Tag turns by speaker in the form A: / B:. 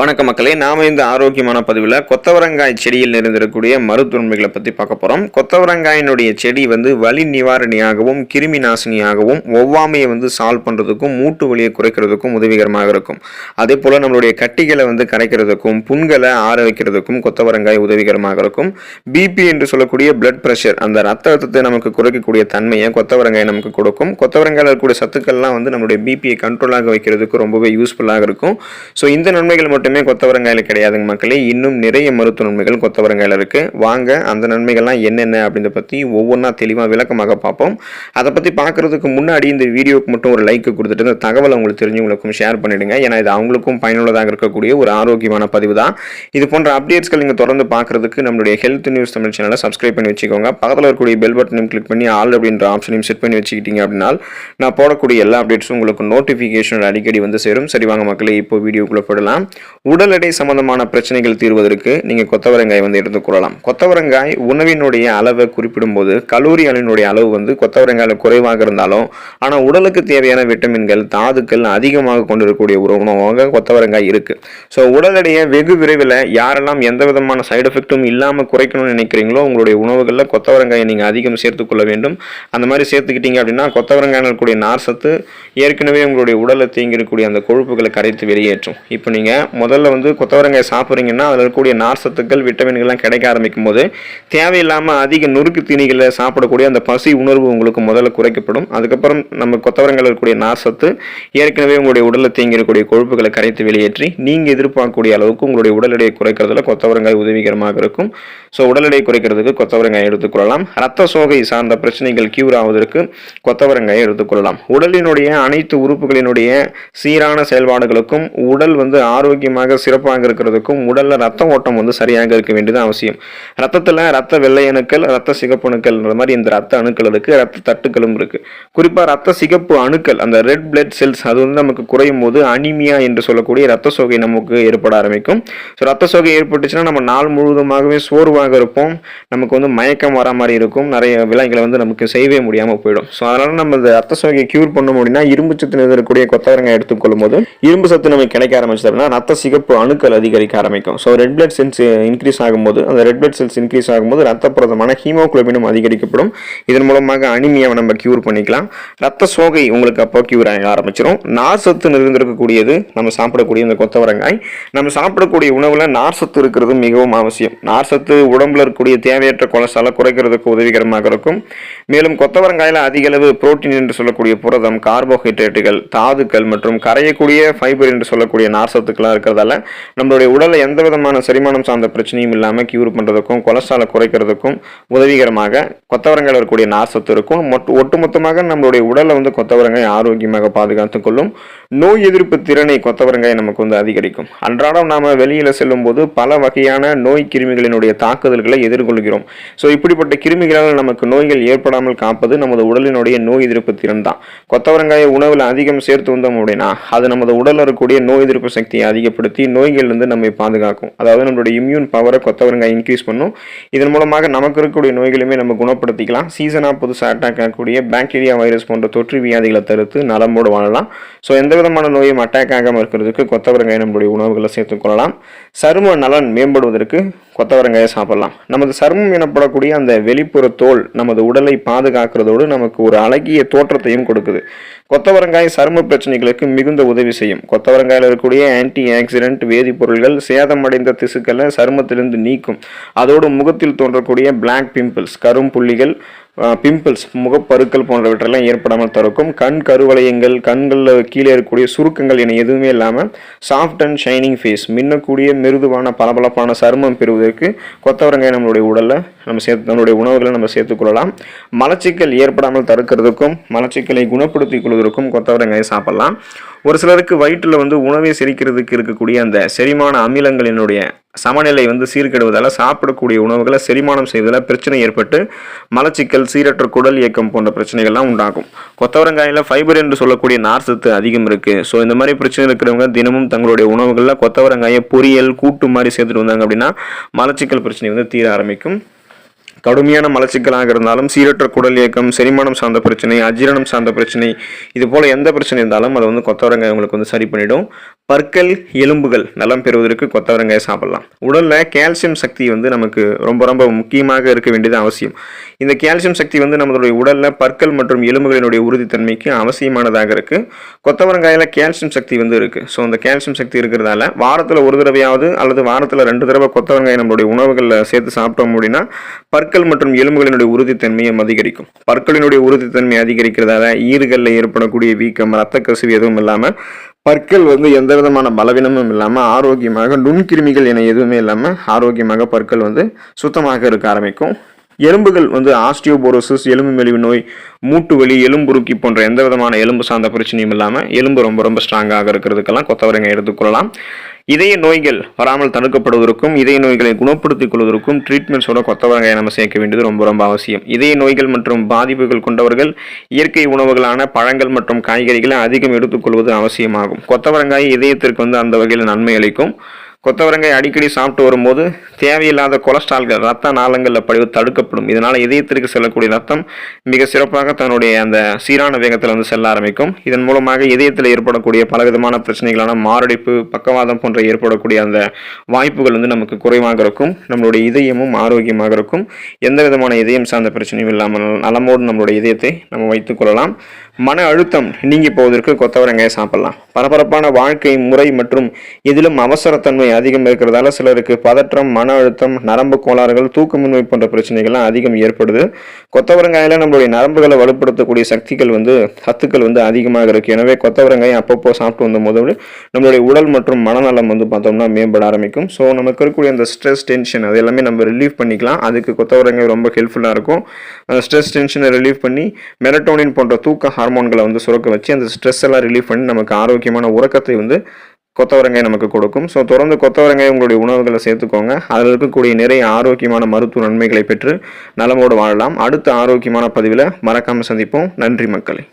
A: வணக்க மக்களே, நாம இந்த ஆரோக்கியமான பதிவில் கொத்தவரங்காய் செடியில் நிறைந்திருக்கக்கூடிய மருத்துவன்மைகளை பற்றி பார்க்க போகிறோம். கொத்தவரங்காயினுடைய செடி வலி நிவாரணியாகவும் கிருமி நாசினியாகவும் ஒவ்வாமையை சால்வ் பண்ணுறதுக்கும் மூட்டு வலியை குறைக்கிறதுக்கும் உதவிகரமாக இருக்கும். அதே போல் நம்மளுடைய கட்டிகளை கரைக்கிறதுக்கும் புண்களை ஆற வைக்கிறதுக்கும் கொத்தவரங்காய் உதவிகரமாக இருக்கும். பிபி என்று சொல்லக்கூடிய பிளட் ப்ரெஷர், அந்த ரத்த அழுத்தத்தை நமக்கு குறைக்கக்கூடிய தன்மையை கொத்தவரங்காய் நமக்கு கொடுக்கும். கொத்தவரங்காயில் இருக்கக்கூடிய சத்துக்கள்லாம் நம்மளுடைய பிபியை கண்ட்ரோலாக வைக்கிறதுக்கு ரொம்பவே யூஸ்ஃபுல்லாக இருக்கும். ஸோ இந்த நன்மைகள் மட்டுமே கொத்தவரங்காயில கிடையாதுங்க மக்களே, இன்னும் நிறைய மருத்துவ நன்மைகள் கொத்தவரங்காயில இருக்கு. வாங்க அந்த நன்மைகள்லாம் என்னென்ன அப்படின்றத பத்தி ஒவ்வொன்றா தெளிவாக விளக்கமாக பார்ப்போம். அதை பத்தி பார்க்கறதுக்கு முன்னாடி இந்த வீடியோக்கு மட்டும் ஒரு லைக் கொடுத்துட்டு இந்த தகவலை உங்களுக்கு தெரிஞ்சவங்களுக்கும் ஷேர் பண்ணிடுங்க. ஏன்னா இது அவங்களுக்கும் பயனுள்ளதாக இருக்கக்கூடிய ஒரு ஆரோக்கியமான பதிவு தான். இது போன்ற அப்டேட்ஸ்கள் நீங்க தொடர்ந்து பார்க்கறதுக்கு நம்மளுடைய ஹெல்த் நியூஸ் தமிழ் சேனலை சப்ஸ்கிரைப் பண்ணி வச்சுக்கோங்க. பக்கத்தில் இருக்கக்கூடிய பெல் பட்டனையும் கிளிக் பண்ணி ஆல் அப்படின்ற ஆப்ஷனையும் செட் பண்ணி வச்சுக்கிட்டீங்க அப்படின்னா நான் போடக்கூடிய எல்லா அப்டேட்ஸும் உங்களுக்கு நோட்டிஃபிகேஷன் அடிக்கடி சேரும். சரி வாங்க மக்களே, இப்போ வீடியோக்குள்ள போடலாம். உடல் எடை சம்பந்தமான பிரச்சனைகள் தீர்வதற்கு நீங்க கொத்தவரங்காய் எடுத்துக்கொள்ளலாம். கொத்தவரங்காய் உணவினுடைய அளவை குறிப்பிடும் போது கலோரி அளவினுடைய அளவு கொத்தவரங்காயில குறைவாக இருந்தாலும் ஆனா உடலுக்கு தேவையான விட்டமின்கள் தாதுக்கள் அதிகமாக கொண்டிருக்கக்கூடிய ஒரு உணவாக கொத்தவரங்காய் இருக்கு. ஸோ உடல் எடையை வெகு விரைவில் யாரெல்லாம் எந்த விதமான சைடு எஃபெக்டும் இல்லாமல் குறைக்கணும்னு நினைக்கிறீங்களோ உங்களுடைய உணவுகளில் கொத்தவரங்காயை நீங்க அதிகம் சேர்த்துக்கொள்ள வேண்டும். அந்த மாதிரி சேர்த்துக்கிட்டீங்க அப்படின்னா கொத்தவரங்காயில் இருக்கக்கூடிய நார் சத்து ஏற்கனவே உங்களுடைய உடலை தேங்கி இருக்கக்கூடிய அந்த கொழுப்புகளை கரைத்து வெளியேற்றும். இப்போ நீங்க முதல்ல கொத்தவரங்காய் சாப்பிட்றீங்கன்னா அதில் இருக்கக்கூடிய நார் சத்துக்கள் விட்டமின்கள்லாம் கிடைக்க ஆரம்பிக்கும் போது தேவையில்லாமல் அதிக நொறுக்கு தீனிகளை சாப்பிடக்கூடிய அந்த பசி உணர்வு உங்களுக்கு முதல்ல குறைக்கப்படும். அதுக்கப்புறம் நம்ம கொத்தவரங்காயில் இருக்கக்கூடிய நார் சத்து ஏற்கனவே உங்களுடைய உடலில் தேங்கி இருக்கக்கூடிய கொழுப்புகளை கரைத்து வெளியேற்றி நீங்கள் எதிர்பார்க்கக்கூடிய அளவுக்கு உங்களுடைய உடல் எடையை குறைக்கிறதுல கொத்தவரங்காய் உதவிகரமாக இருக்கும். ஸோ உடல் எடையை குறைக்கிறதுக்கு கொத்தவரங்காய் எடுத்துக்கொள்ளலாம். ரத்த சோகை சார்ந்த பிரச்சனைகள் கியூர் ஆவதற்கு கொத்தவரங்காயை எடுத்துக்கொள்ளலாம். உடலினுடைய அனைத்து உறுப்புகளினுடைய சீரான செயல்பாடுகளுக்கும் உடல் ஆரோக்கியமாக சிறப்பாக இருக்கிறதுக்கும் உடல்ல ரத்த ஓட்டம் சரியாக இருக்க வேண்டியது அவசியம். ரத்தத்துல ரத்த வெள்ளை அணுக்கள் ரத்த சிகப்பு அணுக்கள் மாதிரி இந்த ரத்த அணுக்கள் இருக்கு, ரத்த தட்டுக்களும் இருக்கு. குறிப்பா ரத்த சிகப்பு அணுக்கள் அந்த ரெட் பிளட் செல்ஸ் அது நமக்கு குறையும் போது அனிமியா என்று சொல்லக்கூடிய ரத்த சோகை நமக்கு ஏற்பட ஆரம்பிக்கும். ஸோ ரத்த சோகை ஏற்பட்டுச்சுன்னா நம்ம நாள் முழுவதுமாகவே சோர்வாக இருப்போம், நமக்கு மயக்கம் வர மாதிரி இருக்கும், நிறைய விலைகளை நமக்கு செய்யவே முடியாம போயிடும். ஸோ அதனால நம்ம இந்த ரத்த சோகையை கியூர் பண்ண முடியும்னா இரும்பு சத்து இருக்கக்கூடிய கொத்தவரங்காய் எடுத்துக்கொள்ளும் போது இரும்பு சத்து நமக்கு கிடைக்க ஆரம்பிச்சது அப்படின்னா ரத்த சிகப்பு அணுக்கள் அதிகரிக்க ஆரம்பிக்கும். So red blood cells increase ஆகும்போது அந்த ரெட் பிளட் செல்ஸ் இன்க்ரீஸ் ஆகும்போது ரத்த புரதமான ஹீமோகுளோபினும் அதிகரிக்கப்படும். இதன் மூலமாக அனிமியாவை நம்ம கியூர் பண்ணிக்கலாம். ரத்த சோகை உங்களுக்கு அப்போ கியூர் ஆக ஆரம்பிச்சிடும். நார் சத்து நிறைந்திருக்கக்கூடியது நம்ம சாப்பிடக்கூடிய இந்த கொத்தவரங்காய். நம்ம சாப்பிடக்கூடிய உணவுல நார் சத்து இருக்கிறது மிகவும் அவசியம். நார் சத்து உடம்புல இருக்கக்கூடிய தேவையற்ற கொலஸ்ட்ராலை குறைக்கிறதுக்கு உதவிகரமாக இருக்கும். மேலும் கொத்தவரங்காயில அதிக அளவு புரோட்டீன் என்று சொல்லக்கூடிய புரதம், கார்போஹைட்ரேட்டுகள், தாதுக்கள் மற்றும் கரையக்கூடிய ஃபைபர் என்று சொல்லக்கூடிய நார் சத்துக்களாக இருக்கிறதால நம்மளுடைய உடலை எந்த விதமான செரிமானம் சார்ந்த பிரச்சனையும் இல்லாமல் கியூர் பண்ணுறதுக்கும் கொலஸ்ட்ராலை குறைக்கிறதுக்கும் உதவிகரமாக கொத்தவரங்காயில் இருக்கக்கூடிய நார் சத்து இருக்கும். ஒட்டுமொத்தமாக நம்மளுடைய உடலை கொத்தவரங்காய் ஆரோக்கியமாக பாதுகாத்துக் கொள்ளும். நோய் எதிர்ப்பு திறனை கொத்தவரங்காய் நமக்கு அதிகரிக்கும். அன்றாடம் நாம வெளியில செல்லும் போது பல வகையான நோய் கிருமிகளினுடைய தாக்குதல்களை எதிர்கொள்கிறோம். ஸோ இப்படிப்பட்ட கிருமிகளால் நமக்கு நோய்கள் ஏற்படாமல் காப்பது நமது உடலினுடைய நோய் எதிர்ப்பு திறன் தான். கொத்தவரங்காயை உணவில் அதிகம் சேர்த்து வந்தோம் அப்படின்னா அது நமது உடலில் இருக்கக்கூடிய நோய் எதிர்ப்பு சக்தியை அதிகப்படுத்தி நோய்கள் நம்மை பாதுகாக்கும். அதாவது நம்மளுடைய இம்யூன் பவரை கொத்தவரங்காய் இன்க்ரீஸ் பண்ணும். இதன் மூலமாக நமக்கு இருக்கக்கூடிய நோய்களுமே நம்ம குணப்படுத்திக்கலாம். சீசனாக புதுசாக அட்டாக் ஆகக்கூடிய பாக்டீரியா வைரஸ் போன்ற தொற்று வியாதிகளை தடுத்து நலமோடு வாழலாம். ஸோ எந்த விதமான நோயும் அட்டாக் ஆகாமல் இருக்கிறதுக்கு கொத்தவரங்காய் நம்மளுடைய உணவுகளை சேர்த்துக்கொள்ளலாம். சரும நலன் மேம்படுவதற்கு கொத்தவரங்காயை சாப்பிடலாம். நமது சருமம் எனப்படக்கூடிய அந்த வெளிப்புற தோல் நமது உடலை பாதுகாக்கிறதோடு நமக்கு ஒரு அழகிய தோற்றத்தையும் கொடுக்குது. கொத்தவரங்காய் சரும பிரச்சனைகளுக்கு மிகுந்த உதவி செய்யும். கொத்தவரங்காயில் இருக்கக்கூடிய ஆன்டி ஆக்சிடென்ட் வேதிப்பொருள்கள் சேதமடைந்த திசுக்களை சருமத்திலிருந்து நீக்கும். அதோடு முகத்தில் தோன்றக்கூடிய பிளாக் பிம்பிள்ஸ், கரும் புள்ளிகள், பிம்பிள்ஸ், முகப்பருக்கள் போன்றவற்றெல்லாம் ஏற்படாமல் தடுக்கும். கண் கருவளையங்கள், கண்களில் கீழே இருக்கக்கூடிய சுருக்கங்கள் என எதுவுமே இல்லாமல் சாஃப்ட் அண்ட் ஷைனிங் ஃபேஸ், மின்னக்கூடிய மிருதுவான பளபளப்பான சருமம் பெறுவதற்கு கொத்தவரங்காய் நம்மளுடைய உடலில் நம்மளுடைய உணவுகளை நம்ம சேர்த்துக்கொள்ளலாம். மலச்சிக்கல் ஏற்படாமல் தடுக்கிறதுக்கும் மலச்சிக்கலை குணப்படுத்திக் கொள்வதற்கும் கொத்தவரங்காயை சாப்பிடலாம். ஒரு சிலருக்கு வயிற்றில் உணவை செரிக்கிறதுக்கு இருக்கக்கூடிய அந்த செரிமான அமிலங்களினுடைய சமநிலை சீர்கெடுவதால் சாப்பிடக்கூடிய உணவுகளை செரிமானம் செய்வதில் பிரச்சனை ஏற்பட்டு மலச்சிக்கல், சீரற்ற குடல் இயக்கம் போன்ற பிரச்சனைகள்லாம் உண்டாகும். கொத்தவரங்காயில் ஃபைபர் என்று சொல்லக்கூடிய நார் சத்து அதிகம் இருக்கு. ஸோ இந்த மாதிரி பிரச்சனை இருக்கிறவங்க தினமும் தங்களுடைய உணவுகளில் கொத்தவரங்காயை பொரியல், கூட்டு மாதிரி சேர்த்துட்டு வந்தாங்க அப்படின்னா மலச்சிக்கல் பிரச்சனை தீர ஆரம்பிக்கும். கடுமையான மலச்சிக்கலாக இருந்தாலும், சீரற்ற குடல் இயக்கம், செரிமானம் சார்ந்த பிரச்சனை, அஜீரணம் சார்ந்த பிரச்சனை, இது போல எந்த பிரச்சனை இருந்தாலும் அதை வந்து கொத்தவரங்காய் உங்களுக்கு வந்து சரி பண்ணிடும். பற்கள், எலும்புகள் நலம் பெறுவதற்கு கொத்தவரங்காயை சாப்பிடலாம். உடல்ல கால்சியம் சக்தி வந்து நமக்கு ரொம்ப ரொம்ப முக்கியமாக இருக்க வேண்டியது அவசியம். இந்த கால்சியம் சக்தி வந்து நம்மளுடைய உடல்ல பற்கள் மற்றும் எலும்புகளினுடைய உறுதித்தன்மைக்கு அவசியமானதாக இருக்கு. கொத்தவரங்காயில கால்சியம் சக்தி வந்து இருக்கு. ஸோ அந்த கால்சியம் சக்தி இருக்கிறதால வாரத்தில் ஒரு தடவையாவது அல்லது வாரத்தில் 2 தடவை கொத்தவரங்காய் நம்மளுடைய உணவுகளில் சேர்த்து சாப்பிட்டோம் அப்படின்னா பற்கள் மற்றும் எலும்புகளினுடைய உறுதித்தன்மையும் அதிகரிக்கும். பற்களினுடைய உறுதித்தன்மை அதிகரிக்கிறதால ஈறுகளில் ஏற்படக்கூடிய வீக்கம், இரத்த கசிவு எதுவும் இல்லாமல் பற்கள் வந்து எந்த விதமான பலவீனமும் இல்லாமல் ஆரோக்கியமாக, நுண்கிருமிகள் என எதுவுமே இல்லாமல் ஆரோக்கியமாக பற்கள் வந்து சுத்தமாக இருக்க ஆரம்பிக்கும். எலும்புகள் வந்து ஆஸ்டியோபோரோசிஸ், எலும்பு மெலிவு நோய், மூட்டு வலி, எலும்புருக்கி போன்ற எந்த விதமான எலும்பு சார்ந்த பிரச்சனையும் இல்லாமல் எலும்பு ரொம்ப ரொம்ப ஸ்ட்ராங்காக இருக்கிறதுக்கெல்லாம் கொத்தவரங்காய் எடுத்துக்கொள்ளலாம். இதய நோய்கள் வராமல் தடுக்கப்படுவதற்கும் இதய நோய்களை குணப்படுத்திக் கொள்வதற்கும் ட்ரீட்மெண்ட்ஸோட கொத்தவரங்காயை நம்ம சேர்க்க வேண்டியது ரொம்ப ரொம்ப அவசியம். இதய நோய்கள் மற்றும் பாதிப்புகள் கொண்டவர்கள் இயற்கை உணவுகளான பழங்கள் மற்றும் காய்கறிகளை அதிகம் எடுத்துக்கொள்வது அவசியமாகும். கொத்தவரங்காய் இதயத்திற்கு வந்து அந்த வகையில் நன்மை அளிக்கும். கொத்தவரங்காய் அடிக்கடி சாப்பிட்டு வரும்போது தேவையில்லாத கொலஸ்ட்ரால்கள் ரத்த நாளங்களில் படிவு தடுக்கப்படும். இதனால் இதயத்திற்கு செல்லக்கூடிய ரத்தம் மிக சிறப்பாக தன்னுடைய அந்த சீரான வேகத்தில் வந்து செல்ல ஆரம்பிக்கும். இதன் மூலமாக இதயத்தில் ஏற்படக்கூடிய பலவிதமான பிரச்சனைகளான மாரடைப்பு, பக்கவாதம் போன்ற ஏற்படக்கூடிய அந்த வாய்ப்புகள் வந்து நமக்கு குறைவாக இருக்கும். நம்மளுடைய இதயமும் ஆரோக்கியமாக இருக்கும். எந்த விதமான இதயம் சார்ந்த பிரச்சனையும் இல்லாமல் நலமோடு நம்மளுடைய இதயத்தை நம்ம வைத்துக் கொள்ளலாம். மன அழுத்தம் நீங்கி போவதற்கு கொத்தவரங்காயை சாப்பிடலாம். பரபரப்பான வாழ்க்கை முறை மற்றும் இதிலும் அவசரத்தன்மை அதிகம் இருக்கிறதால சிலருக்கு பதற்றம், மன அழுத்தம், நரம்பு கோளாறுகள், தூக்கமின்மை போன்ற பிரச்சனைகள்லாம் அதிகம் ஏற்படுது. கொத்தவரங்காயில நம்மளுடைய நரம்புகளை வலுப்படுத்தக்கூடிய சத்துக்கள் வந்து அதிகமாக இருக்கு. எனவே கொத்தவரங்காயை அப்பப்போ சாப்பிட்டு வந்த போது நம்மளுடைய உடல் மற்றும் மனநலம் வந்து பார்த்தோம்னா மேம்பட ஆரம்பிக்கும். ஸோ நமக்கு இருக்கக்கூடிய அந்த ஸ்ட்ரெஸ், டென்ஷன் அது எல்லாமே நம்ம ரிலீவ் பண்ணிக்கலாம். அதுக்கு கொத்தவரங்காய் ரொம்ப ஹெல்ப்ஃபுல்லாக இருக்கும். அந்த ஸ்ட்ரெஸ் டென்ஷனை ரிலீவ் பண்ணி மெலட்டோனின் போன்ற தூக்க ஹார்மோன்களை வந்து சுரக்க வச்சு அந்த ஸ்ட்ரெஸ் எல்லாம் ரிலீவ் பண்ணி நமக்கு ஆரோக்கியமான உறக்கத்தை வந்து கொத்தவரங்காய் நமக்கு கொடுக்கும். ஸோ தொடர்ந்து கொத்தவரங்காய் உங்களுடைய உணவுகளை சேர்த்துக்கோங்க. அதில் இருக்கக்கூடிய நிறைய ஆரோக்கியமான மருத்துவ நன்மைகளை பெற்று நலமோடு வாழலாம். அடுத்த ஆரோக்கியமான பதிவில் மறக்காமல் சந்திப்போம். நன்றி மக்களே.